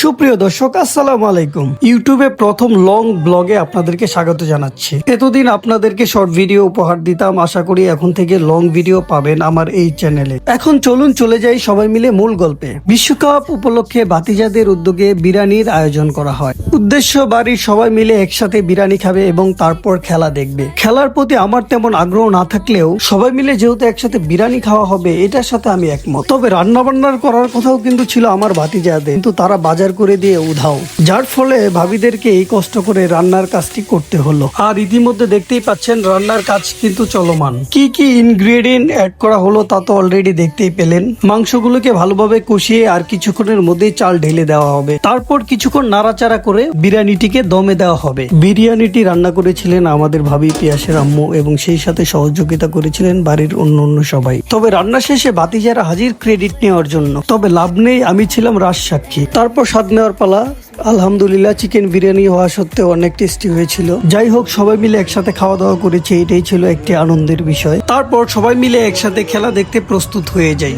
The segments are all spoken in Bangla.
সুপ্রিয় দর্শক, আসসালামু আলাইকুম। ইউটিউবে প্রথম লং ব্লগে আপনাদেরকে স্বাগত জানাচ্ছি। এতদিন আপনাদেরকে শর্ট ভিডিও উপহার দিতাম, আশা করি এখন থেকে লং ভিডিও পাবেন আমার এই চ্যানেলে। এখন চলুন চলে যাই সবাই মিলে মূল গল্পে। বিশ্বকাপ উপলক্ষে ভাতিজাদের উদ্যোগে বিরিয়ানির আয়োজন করা হয়। উদ্দেশ্য, বাড়ির সবাই মিলে একসাথে বিরিয়ানি খাবে এবং তারপর খেলা দেখবে। খেলার প্রতি আমার তেমন আগ্রহ না থাকলেও সবাই মিলে যেহেতু একসাথে বিরিয়ানি খাওয়া হবে, এটার সাথে আমি একমত। তবে রান্না বান্নার করার কথাও কিন্তু ছিল আমার ভাতিজাদের, কিন্তু তারা বাজার করে দিয়ে উধাও, যার ফলে ভাবিদেরকে এই কষ্ট করে রান্নার কাজটি করতে হলো। আর ইতিমধ্যে দেখতেই পাচ্ছেন রান্নার কাজ কিন্তু চলমান। কি কি ইনগ্রেডিয়েন্ট অ্যাড করা হলো তা তো অলরেডি দেখতেই পেলেন। মাংসগুলোকে ভালোভাবে কষিয়ে আর কিছুক্ষণের মধ্যেই চাল ঢেলে দেওয়া হবে। তারপর কিছুক্ষণ নাড়াচাড়া করে বিরিয়ানিটিকে দমে দেওয়া হবে। বিরিয়ানিটি রান্না করেছিলেন আমাদের ভাবি পিয়াসের আম্মু এবং সেই সাথে সহযোগিতা করেছিলেন বাড়ির অন্য সবাই। তবে রান্না শেষে বাতিজারা হাজির ক্রেডিট নেওয়ার জন্য। তবে লাভ নেই, আমি ছিলাম রাজসাক্ষী। তারপর স্বাদ নেওয়ার পালা। আলহামদুলিল্লাহ, চিকেন বিরিয়ানি হওয়া সত্ত্বেও অনেক টেস্টি হয়েছিল। যাই হোক, সবাই মিলে একসাথে খাওয়া দাওয়া করেছি, এটাই ছিল একটি আনন্দের বিষয়। তারপর সবাই মিলে একসাথে খেলা দেখতে প্রস্তুত হয়ে যাই।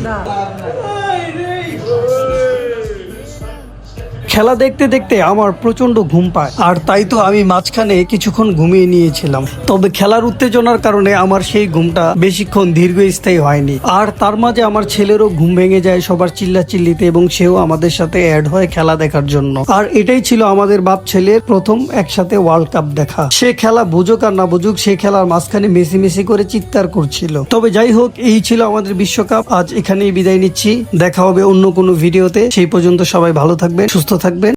খেলা দেখতে দেখতে আমার প্রচন্ড ঘুম পায়, আর তাই তো আমি মাঝখানে কিছুক্ষণ ঘুমিয়ে নিয়েছিলাম। তবে খেলার উত্তেজনার কারণে আমার সেই ঘুমটা বেশিক্ষণ দীর্ঘস্থায়ী হয়নি। আর তার মাঝে আমার ছেলেরও ঘুম ভেঙে যায় সবার চিল্লাচিল্লিতে, এবং সেও আমাদের সাথে অ্যাড হয় খেলা দেখার জন্য। আর এটাই ছিল আমাদের বাপ ছেলের প্রথম একসাথে ওয়ার্ল্ড কাপ দেখা। সে খেলা বুঝুক আর না বুঝুক, সে খেলার মাঝখানে মেসি মেসি করে চিৎকার করছিল। তবে যাই হোক, এই ছিল আমাদের বিশ্বকাপ। আজ এখানেই বিদায় নিচ্ছি, দেখা হবে অন্য কোনো ভিডিওতে। সেই পর্যন্ত সবাই ভালো থাকবেন, সুস্থ থাকবেন।